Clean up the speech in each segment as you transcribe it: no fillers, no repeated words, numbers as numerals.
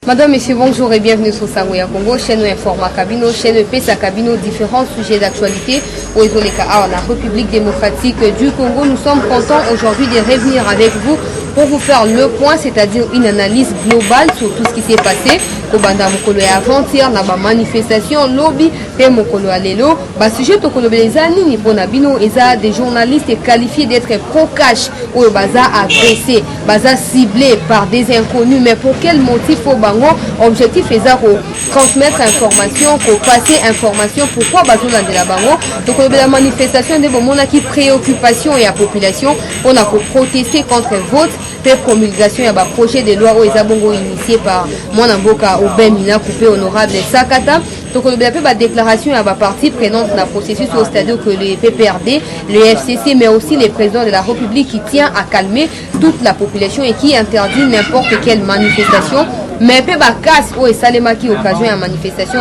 Madame, Monsieur, bonjour et bienvenue sur Sangoya Congo, chaîne Informa Cabino, chaîne PESA Cabino, différents sujets d'actualité au la République démocratique du Congo. Nous sommes contents aujourd'hui de revenir avec vous pour vous faire le point, c'est-à-dire une analyse globale sur tout ce qui s'est passé. Kobanda mokolo ya avant-hier na ba manifestation lobby pe mokolo alelo ba sujet to kolobeleza nini pona bino eza des journalistes qualifiés d'être pro-cash ou baza agressés, baza ciblés par des inconnus, mais pour quel motif au bango objectif eza ko transmettre information, ko passer information, pourquoi bazola de la bango to kolobela manifestation de bomona qui préoccupation et la population on a ko protester contre vote pe promulgation ya ba projet de loi o eza bongo initié par Mwana Mboka Aubin Mina coupé honorable Sakata. Donc on a fait la déclaration à la partie prenante dans le processus au stade que le PPRD, le FCC, mais aussi les présidents de la République qui tient à calmer toute la population et qui interdit n'importe quelle manifestation. Mais peu ba casse ou salema qui occasion à manifestation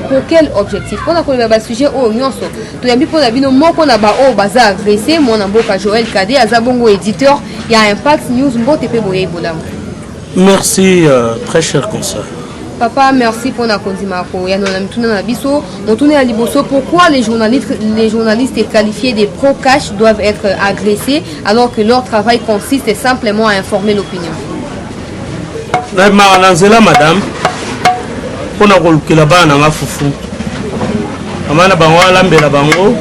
pour quel objectif? On a collé le sujet au nyonso. Tout d'abord pour la bino moko na ba o baza agressé Mwana Mboka Joël Kadé azabongo éditeur, il y a Impact News mbote pe boye bolam. Merci très cher consoeur. Papa, merci pour la condimako. Pourquoi les journalistes qualifiés des pro-cash doivent être agressés alors que leur travail consiste simplement à informer l'opinion? Madame, pour la fufu. Amana bango alambela bango.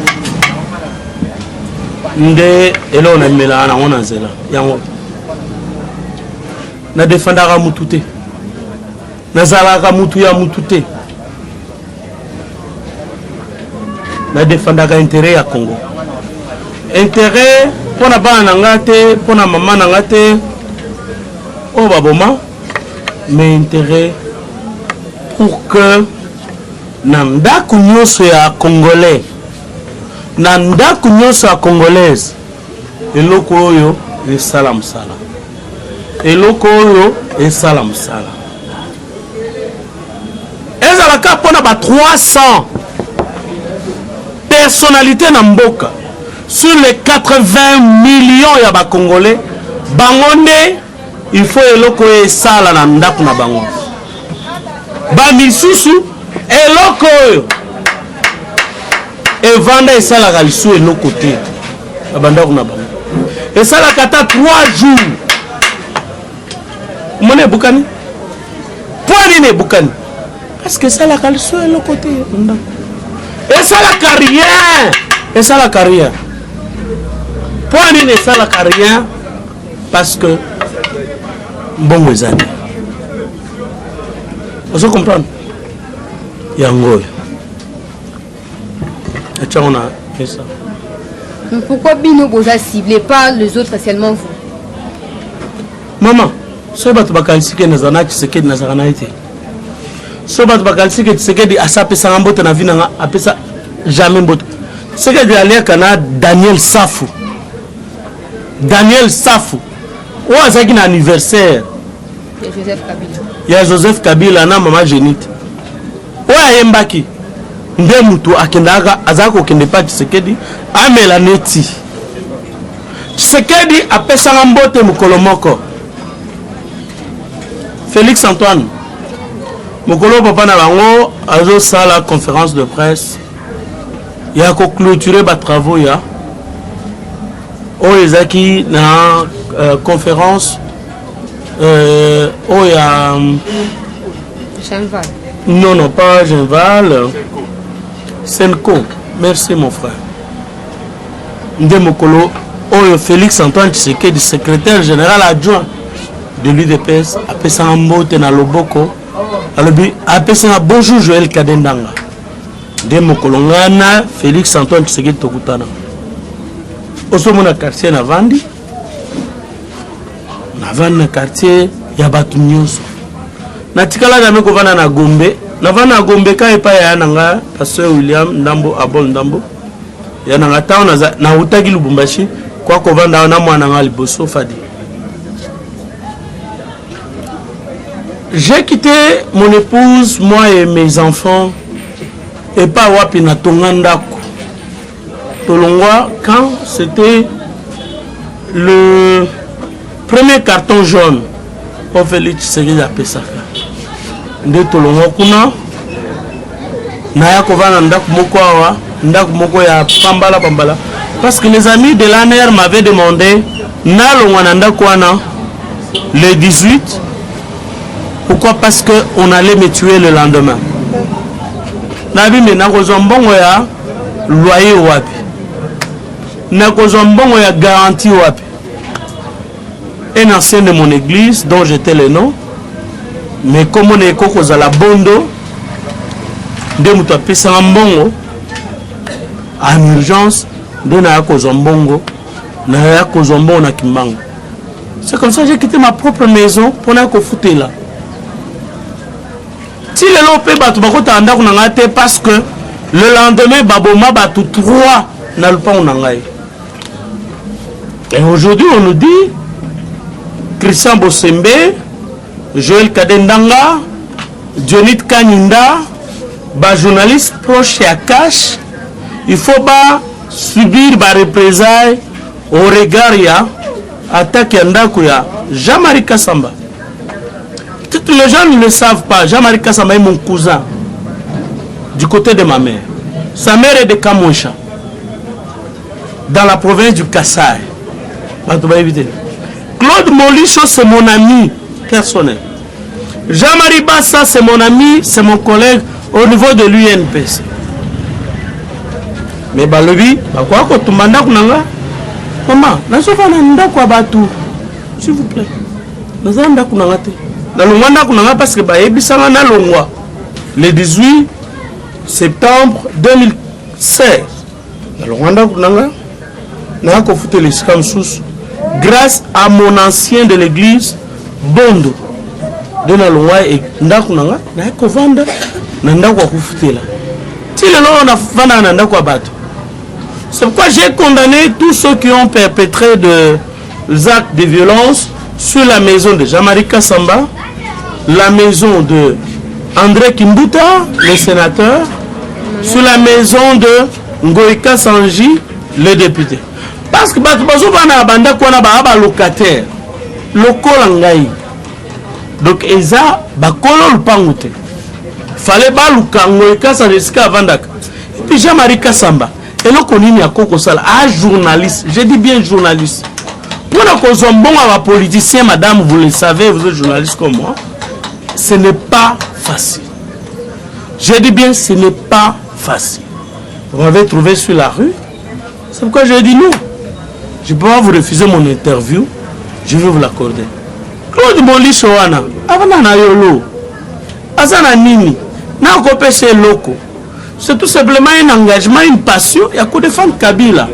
Nde elo na mela na ona zela. Yango. Na defendara mutute. Nazalaka mutu ya mutute. Na defendaka intérêt ya Congo. Intérêt pour na bana ngate, pour na maman ngate. Oh baboma. Mais intérêt pour que nanda kunyoso ya congolais. Nanda kunyoso ya congolaise. Eloko oyo e salam sala. Eloko oyo e salam sala. Ezalaka pona ba 300 personnalités na mboka sur les 80 millions ya ba congolais bangonde il faut eloko e sala na ndako na bango ba misusu eloko oyo e vanda esala lisu eloko te ba ndako na bango esala kata 3 jours mone bukani poni ne bukani parce que ça la calcio est le côté et ça la carrière et ça la carrière point n'est ça la carrière parce que bon mes amis vous comprenez yango et tu on a fait ça. Pourquoi Bino Boza ciblé pas les autres seulement vous? Maman ce bato bakalisi ke nazana kiseke nazana été so bato bakalisi ke Tshisekedi asapesa mbote na vina nga apesa jamais mbote Tshisekedi aliaka na Daniel Safu o azaki na anniversaire ya Joseph Kabila na mama Jenite o ayembaki nde mutu akendaka azaka okende pa Tshisekedi amela neti Tshisekedi apesa mbote mukolo moko Félix Antoine Mokolo papa na bango azo sala conférence de presse ya ko clôturer ba travaux ya o ezaki na conférence o ya Genval. Non pas Genval Senko. Merci mon frère. Nde mokolo o Félix Antoine Tshisekedi secrétaire général adjoint de l'UDPS apesa mbote na loboko alobi apesa bonjour Joël Kadendanga de mokolongana Félix Antoine Tshisekedi tokutana osomona quartier na vandi na quartier ya batu nyonso natikala na meko vana na Gombe na vana Gombe ka epa ya nanga pasteur William Ndambo Abol Ndambo ya nanga tawo na utaki Lubumbashi kwa ko vanda na mwana nga liboso fadi. J'ai quitté mon épouse, moi et mes enfants, et pas Wapina Tongandako. Tolongwa, quand c'était le premier carton jaune pour Félix Tshisekedi à Pesaka. nde tolongo kuna naya kovana ndako moko awa ndako moko ya pambala parce que les amis de l'ANR m'avaient demandé nalongwa na ndako wana le 18. Pourquoi? Parce que on allait me tuer le lendemain. Nabi me nakozwa mbongo ya loyer wapi, nakozwa mbongo ya garantie wapi. Un ancien de mon église dont j'étais le nom, mais comme on est à la bondo de mutu apesanga mbongo en urgence nde naya kozwa mbongo naya kozwa mbongo na kimbango. C'est comme ça que j'ai quitté ma propre maison pour na kofutela. Si les lopé batu bakota ndako na ngate parce que le lendemain baboma batu 3 na lupango na ngai. Et aujourd'hui on nous dit Christian Bosembe, Joël Kadendanga, Dionit Kanyinda, ba journaliste proche à Cash, il faut pas subir ba représailles au regard ya attaque ndako ya Jean-Marie Kassamba. Toutes les gens ne le savent pas. Jean-Marie Kassamba est mon cousin du côté de ma mère. Sa mère est de Kamoucha, dans la province du Kassai. Claude Molicho, c'est mon ami personnel. Jean-Marie Bassa, c'est mon ami, c'est mon collègue au niveau de l'UNPC. Mais balobi, bakwa ko tumanda kunanga. Maman, na sofa na ndako abatu. S'il vous plaît. Naza ndako kunanga te. Na longwa ndako kunanga parce que ba yebisanga na longwa. Le 18 septembre 2016. Na longwa ndako kunanga. Na ko futé les sous grâce à mon ancien de l'église Bondo. De na longwa e ndako kunanga na ko vanda na ndako ko futela. Si le long na vanda na ndako abatu. C'est pourquoi j'ai condamné tous ceux qui ont perpétré des actes de violence sur la maison de Jean-Marie Kassamba, la maison de André Kimbuta, le sénateur, sur la maison de Ngoïka Sanji, le député. Parce que Bazobana Banda Kwana Ba locataire, locaux Langaï. Donc, Eza, Bakolo Lupangute. Fallait Baluka Ngoïka Sanji Vandaka. Et puis Jean-Marie Kassamba. Et là, on a un journaliste, je dis bien journaliste. Pour un bon politicien, madame, vous le savez, vous êtes journaliste comme moi, ce n'est pas facile. Je dis bien, ce n'est pas facile. Vous m'avez trouvé sur la rue, c'est pourquoi je dis non. Je ne peux pas vous refuser mon interview, je vais vous l'accorder. Claude Molicho wana, avant na yolo, azana nini, na kopese loko. C'est tout simplement un engagement, une passion. Il y a qu'à défendre Kabila.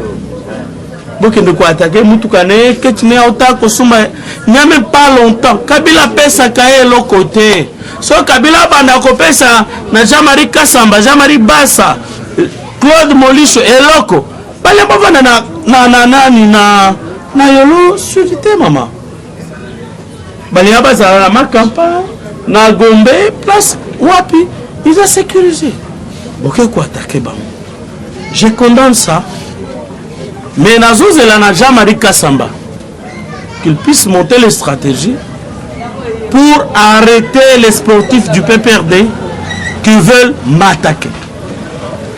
Donc il ne faut attaquer Moutoukane, que tu n'es autant que Souma. Il n'y a même pas longtemps. Kabila pèse sa cahier l'autre côté. So Kabila banda kopé ça, na Jean-Marie Kassamba, Jean-Marie Bassa, Claude Molicho et Loko. Bale bavana na yolo surité maman. Bale yabasa na Makamba, na Gombe, place wapi, ils ont sécurisé. Je condamne ça. Mais na Jean-Marie Kassamba qu'il puisse monter les stratégies pour arrêter les sportifs du PPRD qui veulent m'attaquer.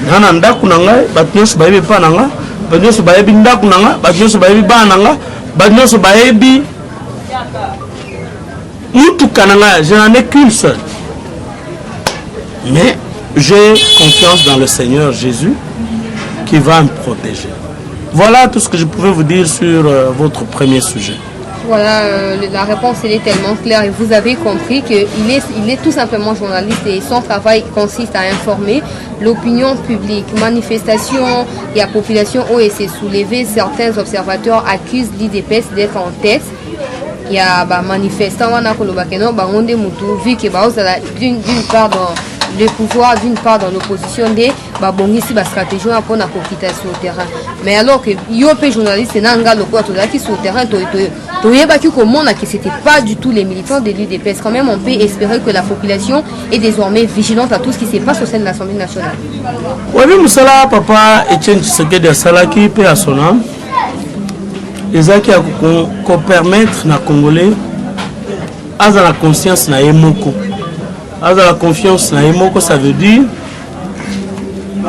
Nananda kunanga, batnyos baebi pananga, batnyos baebi ndakunanga, batnyos baebi bananga, batnyos baebi mutukananga, je n'en ai qu'une seule. Mais j'ai confiance dans le Seigneur Jésus qui va me protéger. Voilà tout ce que je pouvais vous dire sur votre premier sujet. Voilà, la réponse elle est tellement claire et vous avez compris qu'il est tout simplement journaliste et son travail consiste à informer l'opinion publique. Manifestation et la population OSC soulevée, certains observateurs accusent l'IDPS d'être en tête. Il y a des manifestants d'une part dans le pouvoir, d'une part dans l'opposition des babongisi ba stratégie pour la quitter sur le terrain. Mais alors que yopé journaliste nanga le quoi qui sur le terrain comment que c'était pas du tout les militants de l'UDPS. Quand même on peut espérer que la population est désormais vigilante à tout ce qui se passe au sein de l'Assemblée nationale. Oui, Moussala papa Etienne Tshisekedi de Salaki paix à son âme. Les qui permettre na Congolais à la conscience na yemoko. la confiance na yemoko, ça veut dire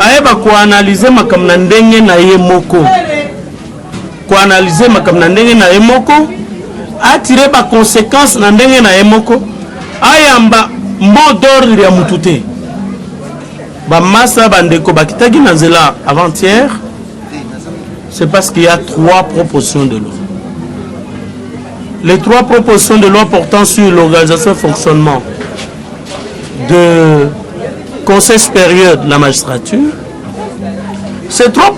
ayeba ko analyser makamna ndenge na yemoko, ko analyser makamna ndenge na yemoko, attirer ba conséquences na ndenge na yemoko, ayamba mot d'ordre ya mutute. Ba massa bandeko bakitaki na nzela avant-hier, c'est parce qu'il y a 3 propositions de loi. Les 3 propositions de loi portant sur l'organisation et fonctionnement de Conseil supérieur de la magistrature. Ces 3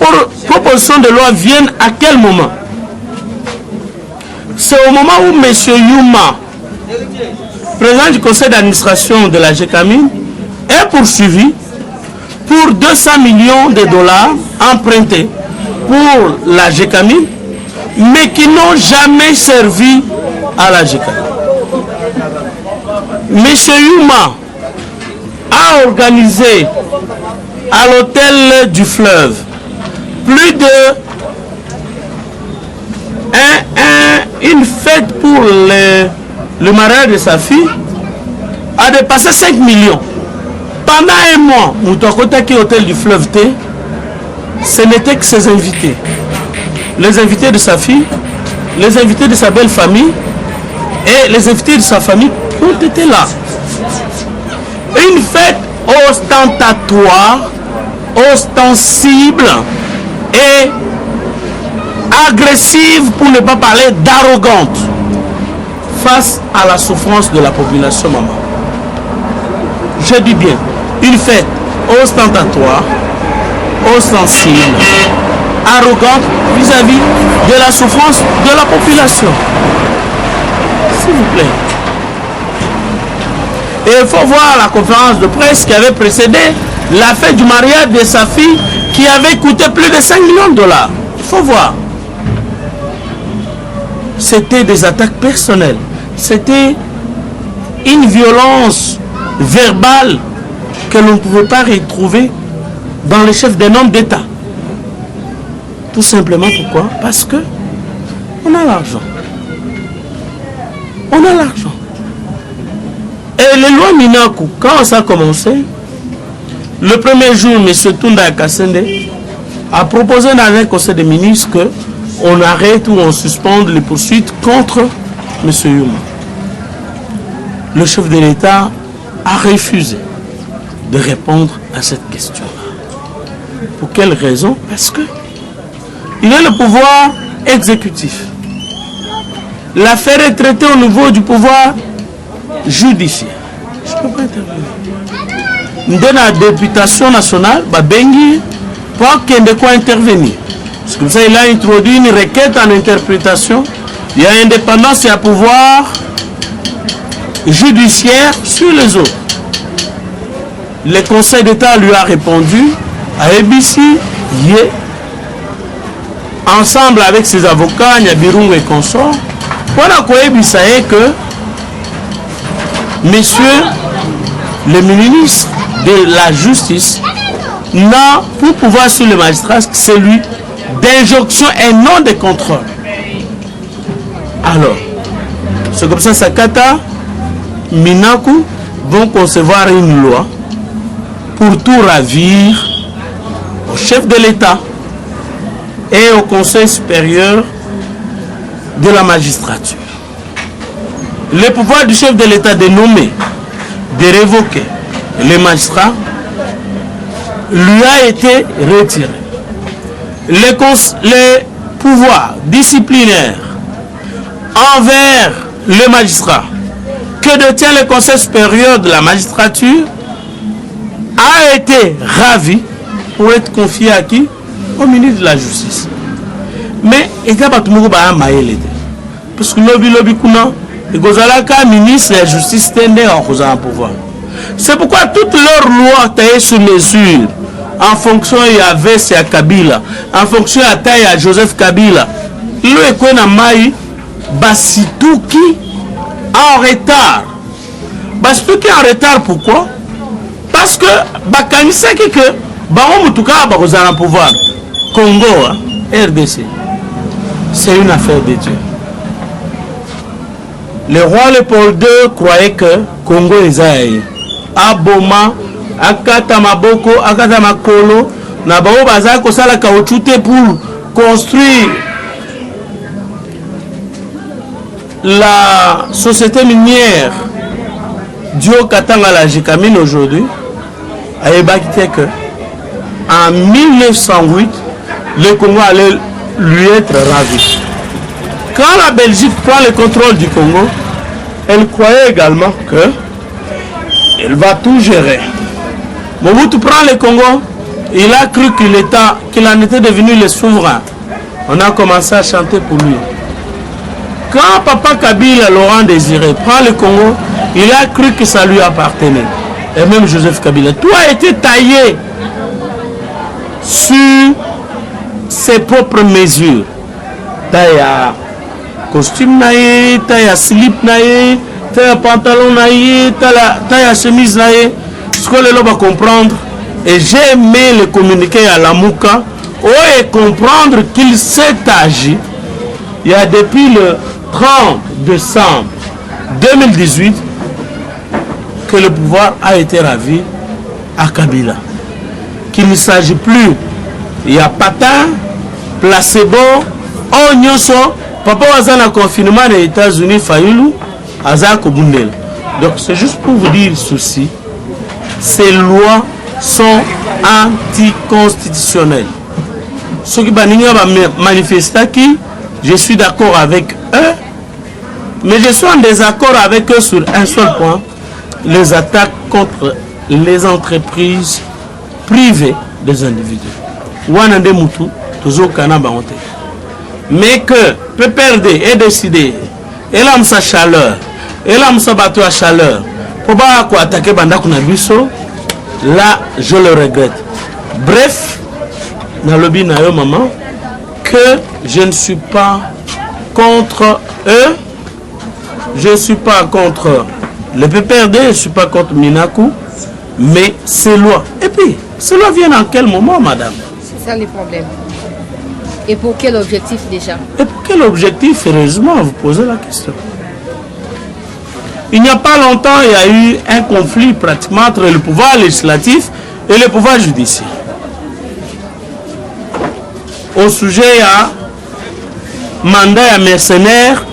propositions de loi viennent à quel moment? C'est au moment où M. Youma, président du conseil d'administration de la GECAMIN, est poursuivi pour 200 millions de dollars empruntés pour la GECAMIN, mais qui n'ont jamais servi à la GECAMIN. M. Youma a organisé à l'hôtel du Fleuve plus de une fête pour le mariage de sa fille, a dépassé 5 millions. Pendant un mois, Moutouakotaki hôtel du Fleuve T, ce n'était que ses invités. Les invités de sa fille, les invités de sa belle famille et les invités de sa famille ont été là. Une fête ostentatoire, ostensible et agressive, pour ne pas parler d'arrogante, face à la souffrance de la population maman. Je dis bien, une fête ostentatoire, ostensible, arrogante vis-à-vis de la souffrance de la population. S'il vous plaît. Et il faut voir la conférence de presse qui avait précédé la fête du mariage de sa fille qui avait coûté plus de 5 millions de dollars. Il faut voir. C'était des attaques personnelles. C'était une violence verbale que l'on ne pouvait pas retrouver dans les chefs des hommes d'État. Tout simplement pourquoi? Parce que on a l'argent. On a l'argent. Et les lois Minaku, quand ça a commencé, le premier jour, M. Tunda Kassende a proposé dans un conseil des ministres qu'on arrête ou on suspende les poursuites contre M. Youma. Le chef de l'État a refusé de répondre à cette question-là. Pour quelle raison? Parce que il a le pouvoir exécutif. L'affaire est traitée au niveau du pouvoir judiciaire. Je ne peux pas intervenir. Dans la députation nationale, Babengi, pas qu'il y ait quoi intervenir. Parce que ça, il a introduit une requête en interprétation. Il y a indépendance et un pouvoir judiciaire sur les autres. Le Conseil d'État lui a répondu à ABC, ensemble avec ses avocats, Nyabirungu et consorts, voilà quoi ABC que messieurs le ministre de la Justice n'a pour pouvoir sur le magistrat que celui d'injonction et non de contrôle. Alors, c'est comme ça, Sakata, Minaku vont concevoir une loi pour tout ravir au chef de l'État et au Conseil supérieur de la magistrature. Le pouvoir du chef de l'État de nommer, de révoquer les magistrats lui a été retiré. Les pouvoirs disciplinaires envers le magistrat que détient le Conseil supérieur de la magistrature a été ravi pour être confié à qui? Au ministre de la Justice. Mais il n'y a pas de monde qui parce que lobby kuna le ministre de la Justice tendait en pouvoir. C'est pourquoi toutes leurs lois taillées sur mesure en fonction il y avait c'est à Kabila, en fonction à taille à Joseph Kabila, il est quoi na mai Basituki en retard. Basituki en retard pourquoi? Parce que bakanisa que baon mutuka bakozana pouvoir. Congo, hein, RDC, c'est une affaire de Dieu. Le roi Léopold II croyait que Congo est Zaïre. aboma akata maboko akata makolo na bango baza kosala caoutchouc pour construire la société minière Dio Katanga la Jikamine aujourd'hui a évacué que en 1908 le Congo allait lui être ravi. Quand la Belgique prend le contrôle du Congo, elle croyait également que elle va tout gérer. Mobutu prend le Congo, il a cru qu'il en était devenu le souverain. On a commencé à chanter pour lui. Quand Papa Kabila, Laurent Désiré, prend le Congo, il a cru que ça lui appartenait. Et même Joseph Kabila. Tout a été taillé sur ses propres mesures. Taille à costume, taille à slip, taille à pantalon, taille à chemise. Ce que les gens vont comprendre, et j'ai aimé le communiquer à la Mouka, et comprendre qu'il s'est agi. Il y a depuis le 30 décembre 2018 que le pouvoir a été ravi à Kabila. Qu'il ne s'agit plus, il y a patin, placebo, onyoso, papa waza na confinement des États-Unis, Fayoulou, Aza Kobundel. Donc c'est juste pour vous dire ceci, ces lois sont anticonstitutionnelles. Ceux qui vont manifester qui, je suis d'accord avec eux, mais je suis en désaccord avec eux sur un seul point, les attaques contre les entreprises privées des individus. Wanande Moutou, toujours Kanaba Honte. Mais que PPRD ait décidé, elle a sa chaleur, elle a sa bateau à chaleur, pour pas attaquer Banda Kunabiso, là je le regrette. Bref, dans le binayo maman, que je ne suis pas contre eux, je ne suis pas contre le PPRD, je ne suis pas contre Minakou, mais ces lois. Et puis, ces lois viennent en quel moment, madame? C'est ça les problèmes. Et pour quel objectif déjà? Et pour quel objectif, heureusement, vous posez la question. Il n'y a pas longtemps, il y a eu un conflit pratiquement entre le pouvoir législatif et le pouvoir judiciaire. Au sujet à mandat à mercenaire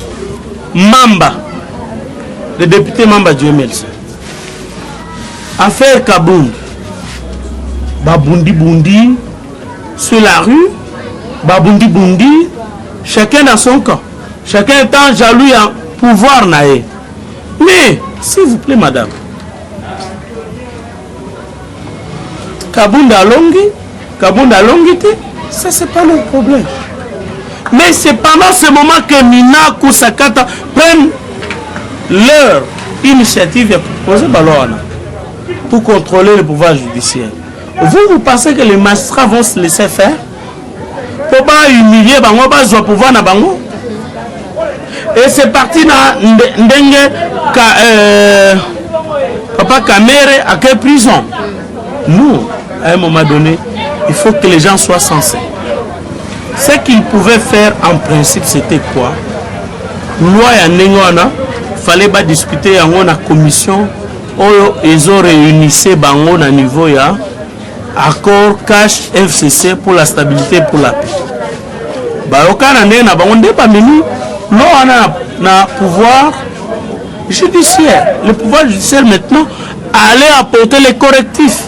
Mamba, le député Mamba du MLC. Affaire Kabound, Babundi Bundi sur la rue, Babundi Bundi, chacun dans son camp, chacun étant jaloux à pouvoir naïe. Mais, s'il vous plaît, madame, Kabound a longité, ça c'est pas le problème. Mais c'est pendant ce moment que Minakou Sakata prennent leur initiative à proposer Balorana pour contrôler le pouvoir judiciaire. Vous pensez que les magistrats vont se laisser faire? Pour pas humilier Bango, pas jouer pouvoir na Bango? Et c'est parti dans Ndenge Papa Kamere à quelle prison? Nous, à un moment donné, il faut que les gens soient sensés. Ce qu'ils pouvaient faire en principe, c'était quoi? Loi ya Nengona, fallait pas discuter en la commission. Ils ont réuni bango na niveau ya accord cash FCC pour la stabilité pour la paix. Baokana na bango nde pas menu. Là na pouvoir judiciaire. Le pouvoir judiciaire maintenant allait apporter les correctifs.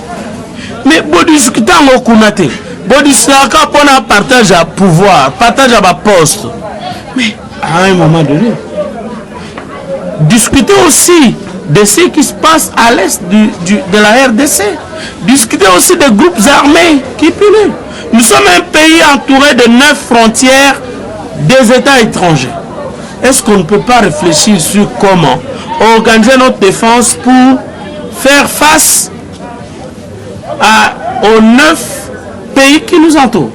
Mais bon discuter en okunate. Bon discuter pour un partage à pouvoir, partage à poste. Mais à un moment donné, discuter aussi de ce qui se passe à l'est de la RDC. Discuter aussi des groupes armés qui pullulent. Nous sommes un pays entouré de 9 frontières des États étrangers. Est-ce qu'on ne peut pas réfléchir sur comment organiser notre défense pour faire face aux 9 pays qui nous entourent?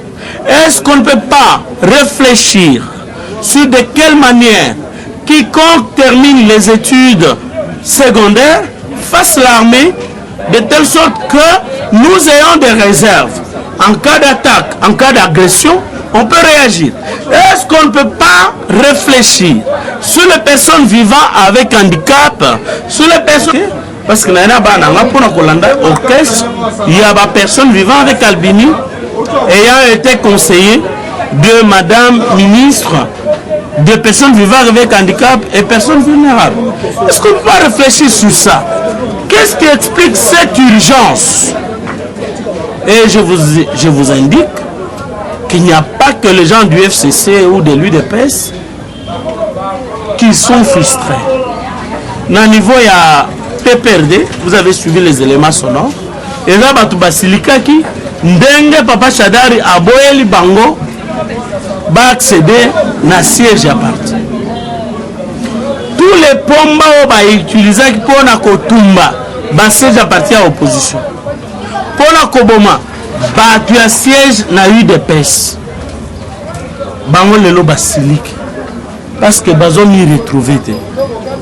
Est-ce qu'on ne peut pas réfléchir sur de quelle manière quiconque termine les études secondaires fasse l'armée de telle sorte que nous ayons des réserves. En cas d'attaque, en cas d'agression, on peut réagir. Est-ce qu'on ne peut pas réfléchir sur les personnes vivant avec handicap, sur les personnes Parce que il y a des personnes vivant avec albini ayant été conseillé de Madame ministre de personnes vivant avec handicap et personnes vulnérables. Est-ce qu'on peut pas réfléchir sur ça? Qu'est-ce qui explique cette urgence? Et je vous indique qu'il n'y a pas que les gens du FCC ou de l'UDPS qui sont frustrés. Dans le niveau, il y a PPRD, vous avez suivi les éléments sonores. Et là, Batubasilika qui, Ndenge Papa Chadari, Aboyeli Bango, va accéder à siège à partir. Tous les pomba va utiliser pour na kotumba, va siège à partir à l'opposition. Pour la Koboma, va tu as siège na UDPS. Bango lelo basiliki. Parce que bazo ni retrouver te.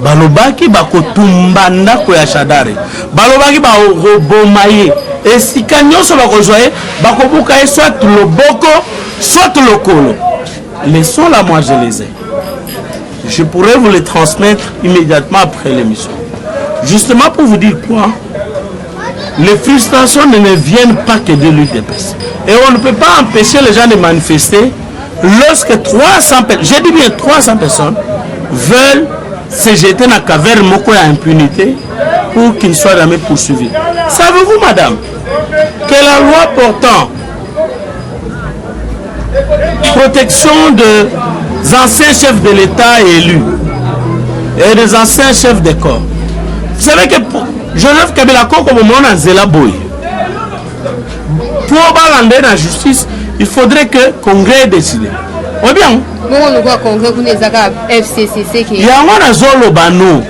Balobaki bakotumba ndako ya Chadari. Balobaki ba robomaye. Et si kanyo so bakozoye, bakobuka soit loboko, soit lokolo. Laissons-la, moi je les ai. Je pourrais vous les transmettre immédiatement après l'émission. Justement pour vous dire quoi? Les frustrations ne viennent pas que de l'UDPS. Et on ne peut pas empêcher les gens de manifester lorsque 300 personnes, j'ai dit bien 300 personnes, veulent se jeter dans la caverne moko à impunité pour qu'ils ne soient jamais poursuivis. Savez-vous, madame, que la loi portant protection des anciens chefs de l'État élus et des anciens chefs de corps. Vous savez que Joseph Kabila comme au moment Zela Boy, pour rendre la justice, il faudrait que le Congrès décide. Ou bien, il y a un zolo bano.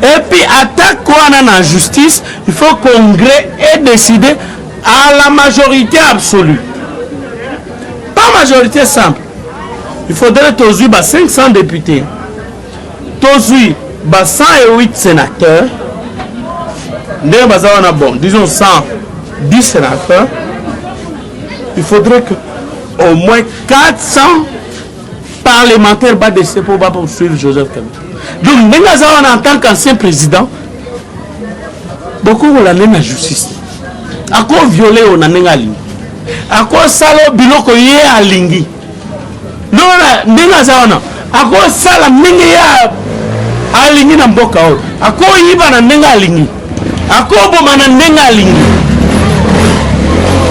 Et puis, attaque quoi dans la justice, il faut que le Congrès ait décidé à la majorité absolue. Pas majorité simple. Il faudrait tous 500 députés, tous 108 sénateurs, disons 110 sénateurs. Il faudrait que au moins 400 parlementaires décédés pour poursuivre Joseph Kabila. Donc, en tant qu'ancien président, beaucoup ont la justice. À quoi violer on a ligne? À quoi salo biloko yé à lingi? Non, n'engazawana. À quoi sala mingi ya à lingi na mboka o? À quoi yiba na nenga lingi? À quoi boma na nenga lingi?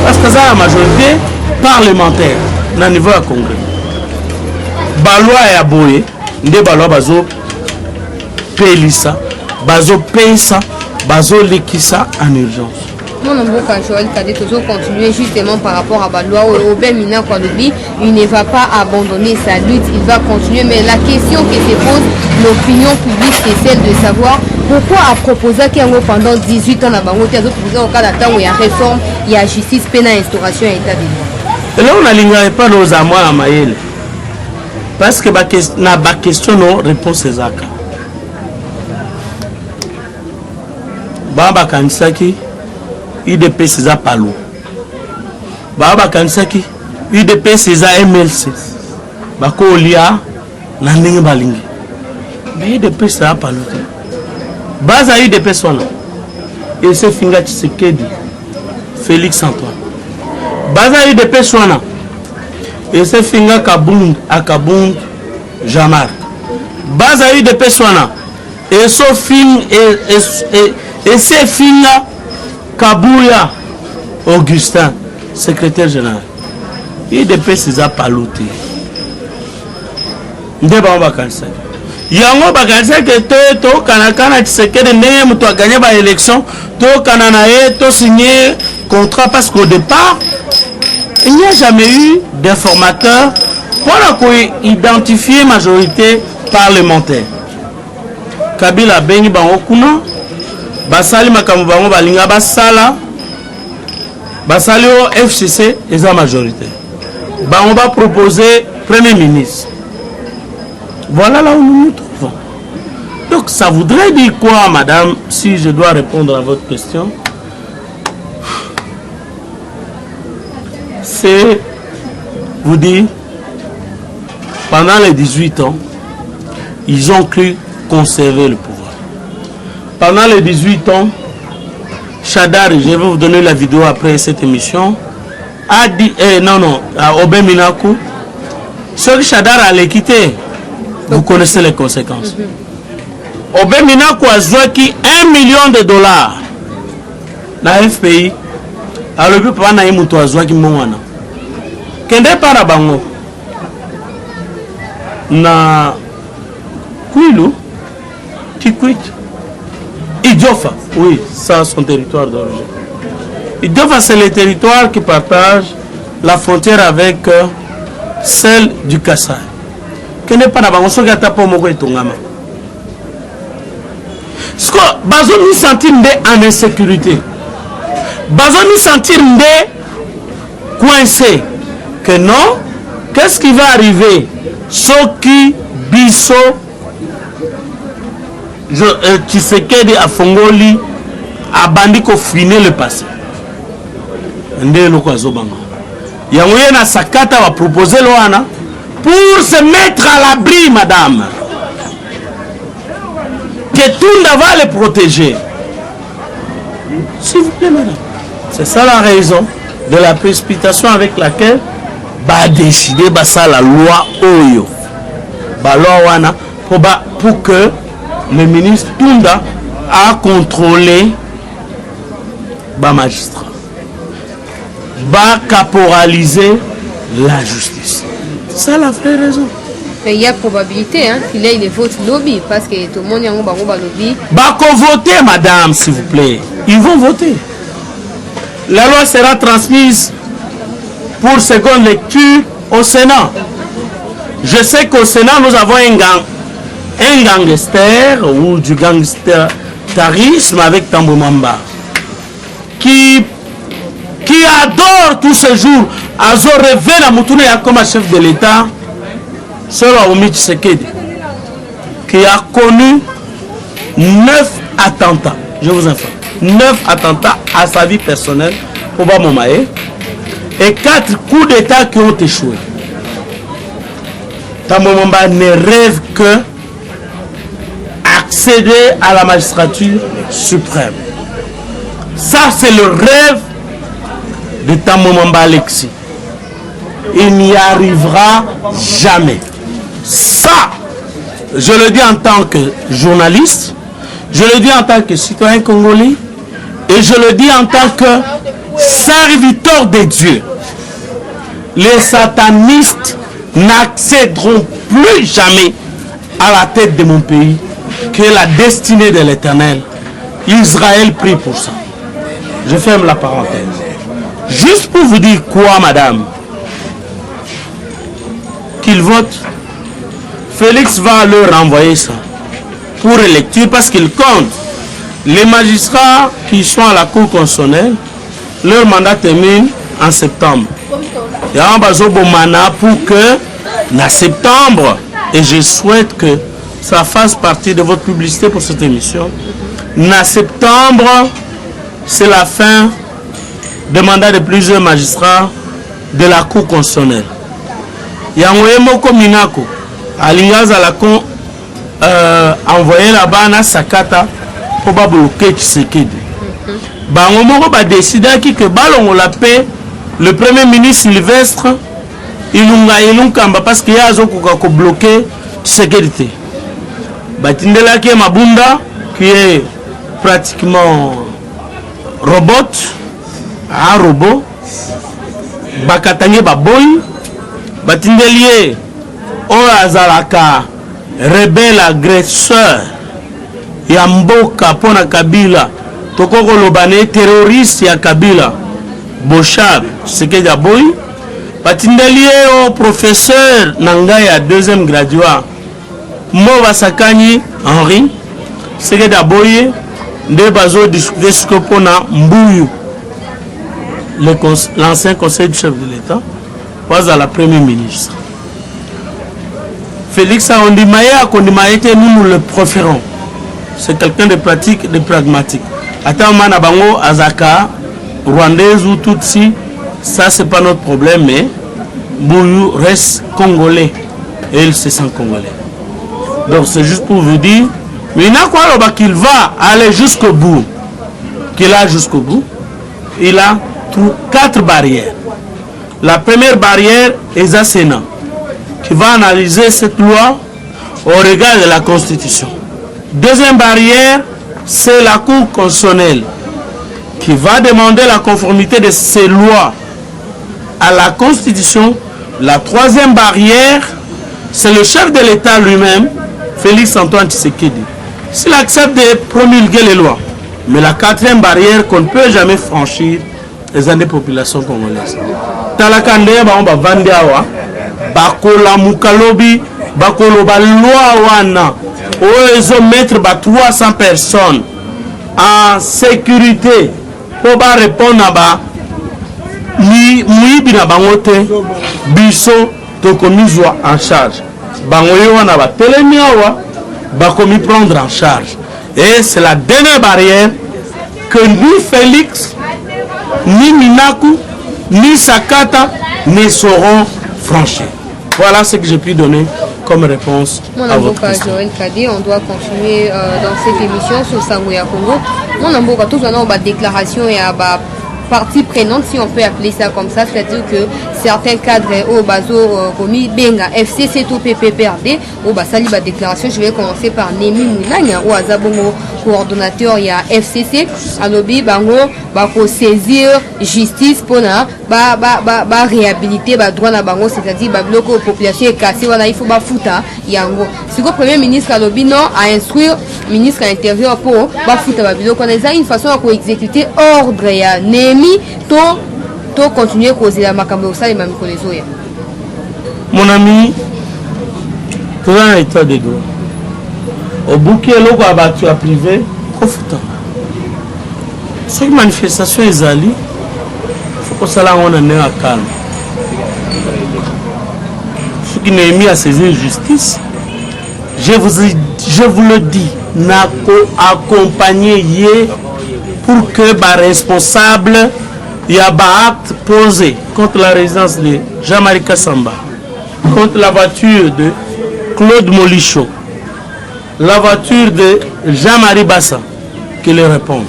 Parce que ça la majorité parlementaire na niveau à Congrès. Balwa ya boye, nde balwa bazo pelisa, bazo pesa, bazo likisa en urgence. Mon nom est Joël Cadet, toujours continuer justement par rapport à Baloua au Bémina Kouadoubi. Il ne va pas abandonner sa lutte, il va continuer. Mais la question qui se pose, l'opinion publique, c'est celle de savoir pourquoi à proposer qu'il y a pendant 18 ans à Bangote, au cas d'attente où il y a réforme, il y a justice, peine à instauration et état de droit. Et là, on n'aligne pas nos amours à Maël. Parce que la question, non, réponse est Zaka. Baba Kansaki. UDP c'est à Palo. Baba Kansaki, UDP c'est à MLC. Bako Olia, Nanding Balingi. Mais UDP c'est à Palo. Baza UDP soit là. Et c'est Finga Tshisekedi, Félix Antoine. Baza UDP soit là. Et c'est Finga Kabound, Akabound, Jamar. Baza UDP soit là. Et c'est Finga Kabouya Augustin, secrétaire général. Il dépêche ses appaloutés. Ndeba Bakansa. Yango Bakansa que to kanakana Tshisekedi ndenge muto a gagné ba élection, to kananae to signé contrat parce qu'au départ il n'y a jamais eu d'informateur pour identifier majorité parlementaire. Kabila bengi bango kuna basali makambo bango balinga basala basali au FCC et la majorité. On va proposer Premier ministre. Voilà là où nous nous trouvons. Donc ça voudrait dire quoi, madame, si je dois répondre à votre question? C'est vous dire, pendant les 18 ans, ils ont cru conserver le pouvoir. Pendant les 18 ans, Chadar, je vais vous donner la vidéo après cette émission, a dit, Obé Minaku, ce que Chadar allait quitter, vous connaissez les conséquences. Obé Minaku a joué qui $1 million dans le FPI, alors que papa n'a pas a joué qui mouana. Kende para bango na Kwilu, Tikwit, Idjofa, oui, ça son territoire d'origine. Idjofa, c'est le territoire qui partage la frontière avec celle du Kassai. Kende para bango so gata po moko etongama. Sko bazo ni sentir en insécurité. Bazo ni sentir coincé. Que non, qu'est-ce qui va arriver? Soki Biso Tshisekedi a Fongoli a bandi ko finir le passé. Ndelo kwa zobanga. Yangoye na sakata va proposer loana pour se mettre à l'abri, madame. Que Tunda va les protéger. S'il vous plaît, madame. C'est ça la raison de la précipitation avec laquelle va décider ça la loi Oyo. Ba loi wana pour que le ministre Tunda a contrôlé ba magistrat. Va caporaliser la justice. Ça la vraie raison. Mais il y a probabilité qu'il ait les votes lobby parce que tout le monde y a un lobby. Bah qu'on voter, madame, s'il vous plaît. Ils vont voter. La loi sera transmise pour seconde lecture au Sénat. Je sais qu'au Sénat, nous avons un gangster ou du gangsterisme avec Tambo Mamba qui adore tous ces jours à rêver la Moutoune comme chef de l'État, selon Oumi Tshisekedi, qui a connu 9 attentats. Je vous informe. 9 attentats à sa vie personnelle pour Bamoumae et 4 coups d'État qui ont échoué. Tamomamba ne rêve que accéder à la magistrature suprême. Ça, c'est le rêve de Tamomamba Alexis. Il n'y arrivera jamais. Ça, je le dis en tant que journaliste, je le dis en tant que citoyen congolais, et je le dis en tant que serviteur de Dieu. Les satanistes n'accéderont plus jamais à la tête de mon pays que la destinée de l'Éternel. Israël prie pour ça. Je ferme la parenthèse. Juste pour vous dire quoi, madame? Qu'ils votent. Félix va leur renvoyer ça pour lecture parce qu'il compte. Les magistrats qui sont à la Cour constitutionnelle, leur mandat termine en septembre. Il y a un bazobomana pour que, en septembre, et je souhaite que ça fasse partie de votre publicité pour cette émission, en septembre, c'est la fin du mandat de plusieurs magistrats de la Cour constitutionnelle. Il y a un Moko Minako, à l'Ingaz à la Cour, envoyé là-bas à Sakata pour bloquer Tshisekedi. Bango ba décidé que balon la paix le premier ministre Sylvestre Ilunga parce qu'il y a un bloqué Tshisekedi. Batindela qui est Mabunda qui est pratiquement robot, un robot. Bakatanye baboy. Batindelier Oazalaka rebelle agresseur. Yamboka pona Kabila tokoko lobane terroriste ya Kabila Bochab Tshisekedi aboy batindelie au professeur Nangai ya deuxième graduat Mova Sakani Henri Tshisekedi aboy nde bazo discuter ce que pona Mbuyu l'ancien conseil du chef de l'État was à la première ministre Félix Aondimaye a Kondimaye nous le préférons. C'est quelqu'un de pratique, de pragmatique. Attends, Manabango, Azaka, Rwandaise ou Tutsi, ça c'est pas notre problème, mais Bouyou reste congolais et il se sent congolais. Donc c'est juste pour vous dire, mais il y a quoi qu'il va aller jusqu'au bout. qu'il a jusqu'au bout. Il a 4 barrières. La première barrière est le Sénat, qui va analyser cette loi au regard de la Constitution. Deuxième barrière, c'est la Cour constitutionnelle, qui va demander la conformité de ces lois à la Constitution. La troisième barrière, c'est le chef de l'État lui-même, Félix Antoine Tshisekedi. S'il accepte de promulguer les lois. Mais la quatrième barrière qu'on ne peut jamais franchir, c'est des populations congolaises. Talakande ba vandiawa, bakola mukalobi, bakolo ba loi wana, oezo mettre 300 personnes en sécurité pour répondre à ba ni muibina bangote biso tokomizwa en charge. Bangoyo wana ba telemiawa, bakomi prendre en charge. Et c'est la dernière barrière que ni Félix, ni Minaku, ni Sakata ne sauront franchir. Voilà ce que j'ai pu donner comme réponse à votre question. Joël Kadé, on doit continuer dans cette émission sur Sangoya Congo. Mon amboka, tout on a déclaration et à partie prenante, si on peut appeler ça comme ça, c'est-à-dire que certains cadres au bazo commis benga FCC tout PPPRD au basali ba déclaration. Je vais commencer par Nemi Mounanya ou Azabongo coordonnateur il y a FCC alobi bango bako saisir justice pour na ba réhabiliter ba droit na bango, c'est-à-dire ba bloquer population et casser wana il faut ba futa yango. Si le premier ministre alobi non à instruire ministre à l'intérieur pour ba futa ba biloko na une façon à exécuter ordre ya Nemi to continuer à causer la makambo ça et même pour les autres. Mon ami, tout un état de droit. Au bouquet, l'eau a battu à privé, au foutant. Cette manifestation est allée, il faut que ça là on en ait à calme. Ce qui n'est mis à saisir justice, je vous le dis, n'a accompagné pour que les responsables il y a un acte posé contre la résidence de Jean-Marie Kassamba, contre la voiture de Claude Molicho, la voiture de Jean-Marie Bassa, qui les répondent.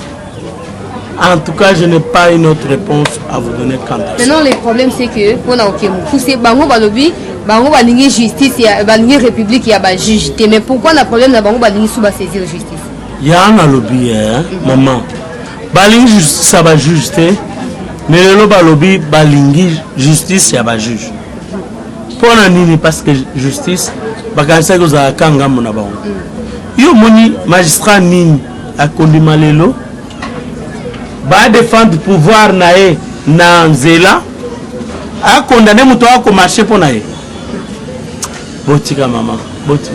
En tout cas, je n'ai pas une autre réponse à vous donner quant à ça. Maintenant, le problème, c'est que on a poussé Bango Balobi, Bango Balingi justice, Balingi république, il y a un juge. Mais pourquoi on a problème dans Bango Balingi sous saisir justice? Il y a un lobby, maman. Balingi justice, ça va juger. Mais le lobby, Balingi justice, il y a un juge. Pour nini parce que justice, bakanisa ko za kanga mona ba. Yo moni magistrat nini akondima lelo ba défendre pouvoir nae na nzela a condamner muto ako marcher pour nae. Botika maman, botika.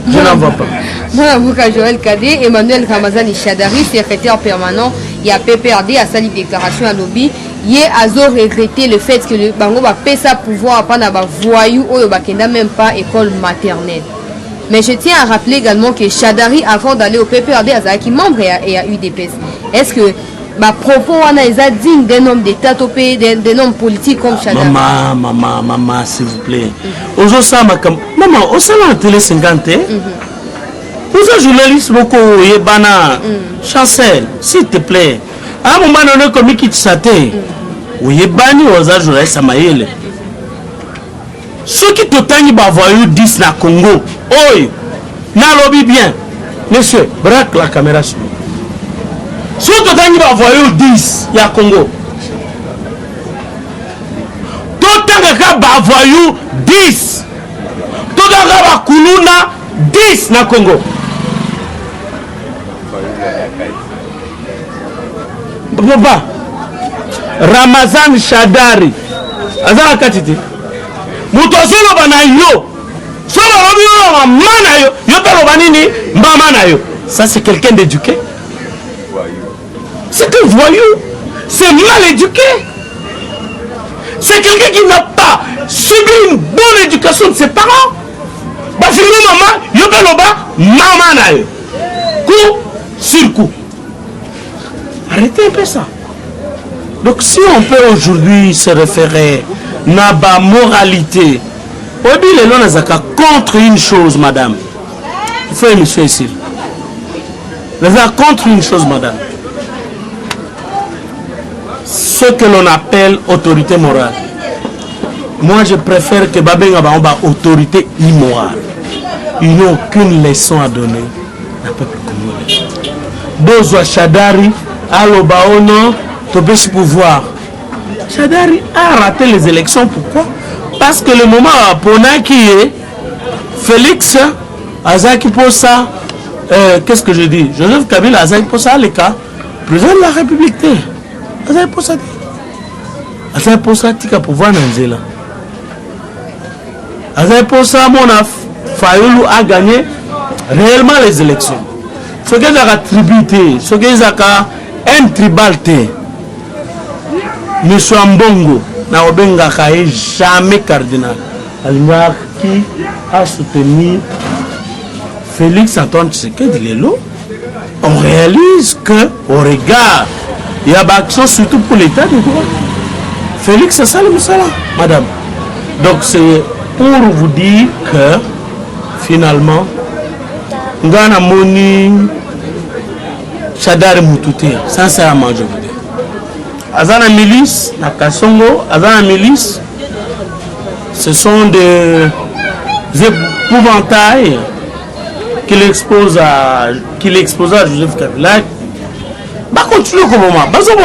Je n'en vois pas. Moi, Joël Kadé, Emmanuel Ramazani Chadari, secrétaire permanent, il y a PPRD à sa déclaration à lobby. Il a regretté le fait que le Bango va payer sa pouvoir à pas voyou ou n'a même pas école maternelle. Mais je tiens à rappeler également que Chadari, avant d'aller au PPRD, qui membre et à UDPS, est-ce que ma propos on a digne d'un homme d'État d'un homme politique comme Chadari? Maman, s'il vous plaît. Aujourd'hui, maman, au sein de la télé 50, vous êtes journaliste beaucoup, Yébana, Chancel, s'il te plaît. À un moment donné, comme il quitte sa tête, Yébani, aux âges journalistes, ça m'a yélé. Ceux qui te tannent, voyou 10 na Congo, oi, n'a lobby bien. Monsieur, braque la caméra sur moi. Ceux qui te tannent, voyou 10 ya Congo. Tout le voyou 10. Tout le monde 10 na Congo. Papa, Ramazan Chadari, Azara Katiti. Mutosolo bana yo. Solo robino mana yo. Yo talo banini mama yo. Ça c'est quelqu'un d'éduqué. C'est un voyou. C'est mal éduqué. C'est quelqu'un qui n'a pas subi une bonne éducation de ses parents. Parce que maman, yo talo mama yo. Coup sur coup. Arrêtez un peu ça. Donc si on peut aujourd'hui se référer à la moralité, contre une chose, madame. Il faut monsieur ici. Contre une chose, madame. ce que l'on appelle autorité morale. Moi, je préfère que Babenga Baomba autorité immorale. Ils n'ont aucune leçon à donner au peuple congolais. Dozo Chadari, Alobaono, Tobes pouvoir. Chadari a raté les élections. Pourquoi? Parce que le moment pour qui est Félix Azaki Posa, qu'est-ce que je dis? Joseph Kabila Azaki Posa, le cas, président de la République. Azaki Posa, Azaki Posa, tika pouvoir Nanzela. Azaki Posa, mon Fayoulou a gagné réellement les élections. Ce qu'ils ont attribué, ce qu'ils ont un tribalité. Monsieur Mbongo, Naobenga Kaye, jamais cardinal. Alingar qui a soutenu Félix Antoine Tshisekedi Lelo. On réalise que, au regard, il y a des actions surtout pour l'état de droit. Félix, c'est ça le Moussala, madame. Donc c'est pour vous dire que finalement, Ngana Moni Chadari Moutouté, sincèrement je vous dis. Azana milice, na Kasongo, Azana milice, ce sont des épouvantails qu'il expose à Joseph Kabila. Bah continue comme moi, c'est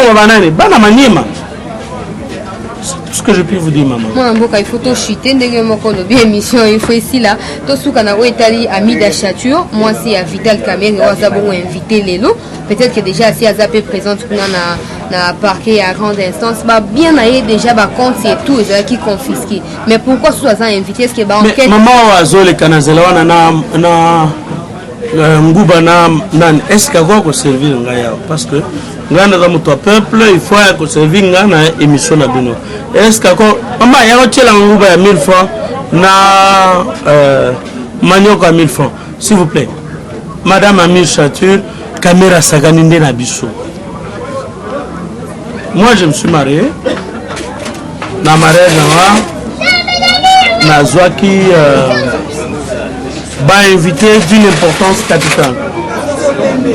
tout ce que je peux vous dire, maman. Moi, il faut tout chuter, bien émission, il faut ici là. Tout ce qu'on a Italie à Midachature, moi c'est à Vital Kamel, nous avons invité Lélo. Peut-être que déjà si Azapé présente na parquet à grande instance, bah bien aillé déjà bah compte c'est tout qui confisqué. Mais pourquoi soit invité ce que bah enquête? Maman Oazo le Canazela na Ngouba nan est-ce qu'il va servir ngaya parce que ngana za muto peuple il faut que servir ngana émission na bino. Est-ce que maman ya ko tshela Ngouba ya 1000 francs na Manioko à 1000 francs s'il vous plaît. Madame Amir Chature caméra saganinde na biso. Moi je me suis marié. Na mariage na Zwaki bah invité d'une importance capitale.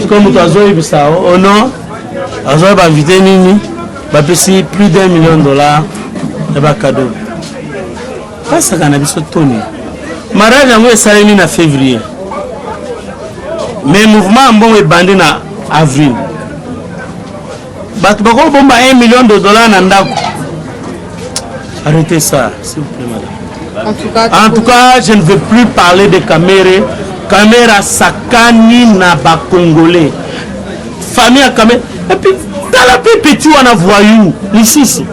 Comme tu as dit ça, oh non, tu as invité Nini, bah payer plus d'$1 million et bah cadeau. Pas ça qu'on a vu sur Tony. Mariage en salé en février. Mais mouvement bon est bandé en avril. Bah tu peux bon $1 million nandako. Arrêtez ça, s'il vous plaît, madame. En tout cas, je ne veux plus parler de Kamere. Kamera Sakani Naba Congolais. Famille à Kamera. Et puis, dans la plus petit, on a voyou. Ici.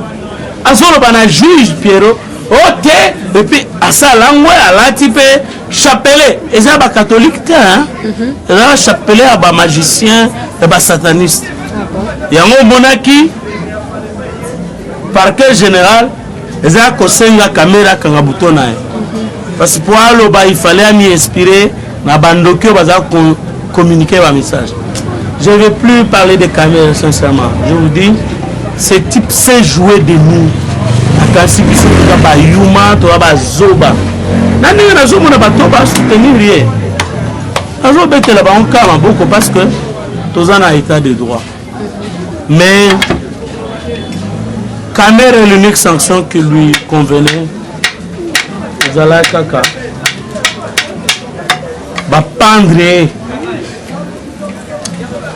Azolo bana juge Pierrot. Ok. Et puis, à ça, l'angoisse, à la type chapelet. Et ça, c'est catholique. Et là, chapelet, à magicien, et sataniste. Il y a un monarchie, parquet général. Eza kosenga caméra kanga butona parce que pour aloba il fallait m'y inspirer na bandokyo baza communiquer un message. Je ne vais plus parler de caméras sincèrement. Je vous dis ce type sait jouer de nous akasi biso ba yuma to ba zoba nani na zomo na bato ba soutenir rien azo betela ba on kama beaucoup parce que tous en état de droit mais Kamera est l'unique sanction qui lui convenait. Zala kaka. Ba pendre.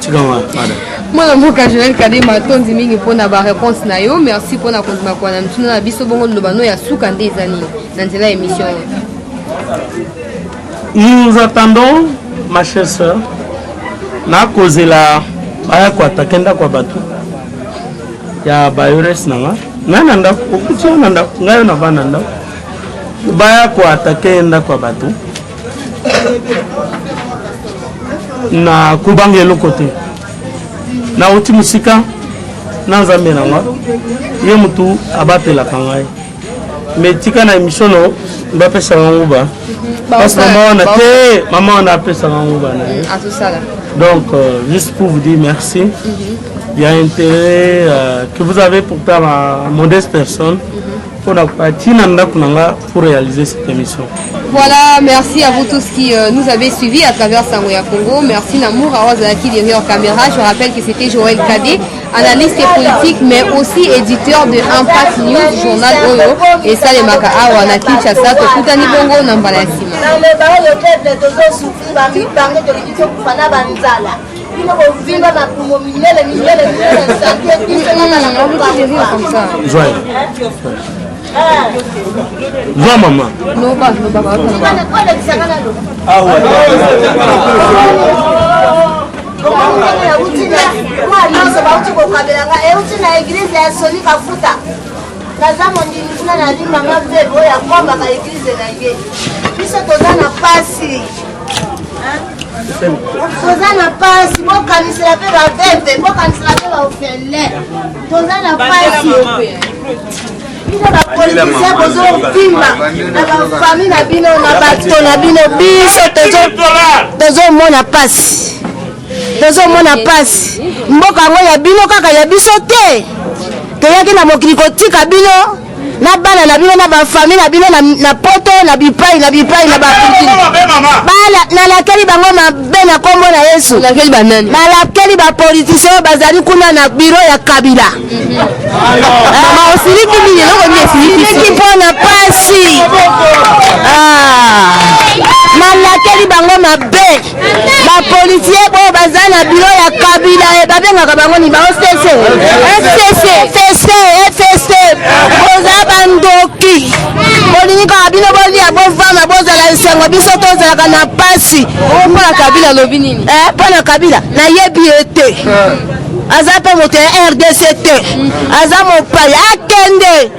Tu comprends, madame? Moi, je vais regarder ma tonne de pour la réponse. Merci pour la réponse. Je vais biso bongo lobano ya suka des années dans la émission. Nous attendons, ma chère sœur, na causé la baya kwa takenda kwa batu. Ya bayores nanga nanda okuti nanda ngayo na vananda baya kwa takenda kwa batu na kubangelo kote na uti musika na nzambe nanga ye mutu abatela kangai metika na emissiono mbapesa nguba parce que maman on a pesa nguba na tout ça là. Donc juste pour vous dire merci. Il y a intérêt que vous avez pourtant ma modeste personne pour réaliser cette émission. Voilà, merci à vous tous qui nous avez suivis à travers Sangoya Congo. Merci Namour Awazaki derrière caméra. Je rappelle que c'était Joël Kadé, analyste politique, mais aussi éditeur de Impact News, journal Oyo. Et ça, les Maka Awanaki, Chassa, Tokutani Bongo, Nambalasima. Va maman. Non, pas. Ah ouais. tozana pasi bokanisela mpe baveve bokanisela mpe baofele tozana pasi bino bapolitisien bozopimba na bafami na bino na bato na bino biso tozomona pasi mboka yango ya bino kaka ya biso te toyaki na mokili kotika bino na bana na bino na bafami na bino na poto na bipai na baputini nalakeli bango mabe na kombo na Yesu nalakeli bapolitisien oyo bazali kuna na biro ya Kabila osiliki mpona pasi nalakeli bango mabe bapolitisien oyo baza na biro ya Kabila babengaka bango ni baostc boza bandoki bolingi kaka bino bolia bovama bozala esengo biso tozalaka na pasi mpona Kabila lobi nini mpona Kabila nayebi ete aza mpe moto ya RDC te aza mopai akende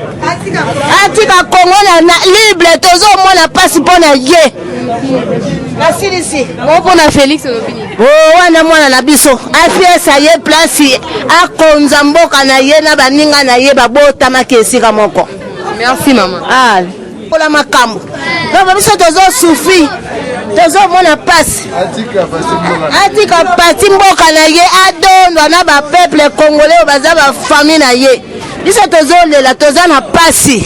atika Kongo na libre tozomona pasi mpona ye nasilisi mpona Félix lobi nini wana mwana na biso afiesa ye plasi akonza mboka na ye na baninga na ye babotamaki esika moko. Merci maman. Pola makambo donc biso tozosufri tozomona pasi atika pasi mboka na ye adondwa na bapeuple congolais oyo baza bafamille na ye biso tozolela toza na pasi.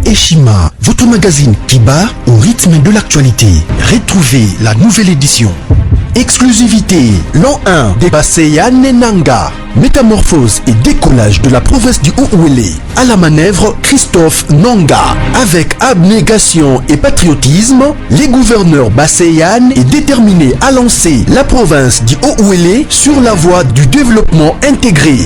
Eshima, votre magazine qui bat au rythme de l'actualité. Retrouvez la nouvelle édition. Exclusivité, l'an 1 des Basseyane Nanga. Métamorphose et décollage de la province du Haut-Ouélé. À la manœuvre, Christophe Nanga. Avec abnégation et patriotisme, les gouverneurs Basseyane est déterminé à lancer la province du Haut-Ouélé sur la voie du développement intégré.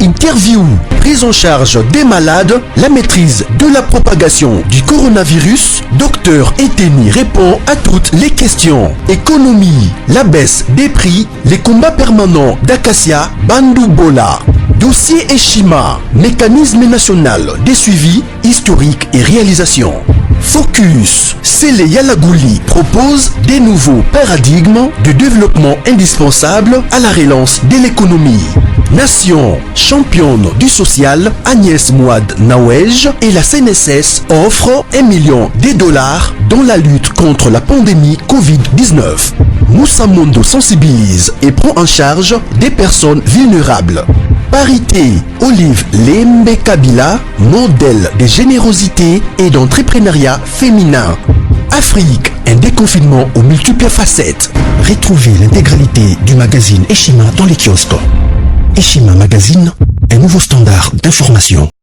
Interview, prise en charge des malades, la maîtrise de la propagation du coronavirus. Docteur Eteni répond à toutes les questions. Économie, la baisse des prix, les combats permanents d'Acacia, Bandoubola. Dossier Eshima, mécanisme national des suivis historiques et réalisations. Focus, Sele Yalagouli propose des nouveaux paradigmes de développement indispensables à la relance de l'économie. Nation, championne du social, Agnès Mouad Nawej et la CNSS offrent $1 million dans la lutte contre la pandémie Covid-19. Moussa Mondo sensibilise et prend en charge des personnes vulnérables. Parité, Olive Lembe Kabila, modèle de générosité et d'entrepreneuriat féminin. Afrique, un déconfinement aux multiples facettes. Retrouvez l'intégralité du magazine Eshima dans les kiosques. Eshima Magazine, un nouveau standard d'information.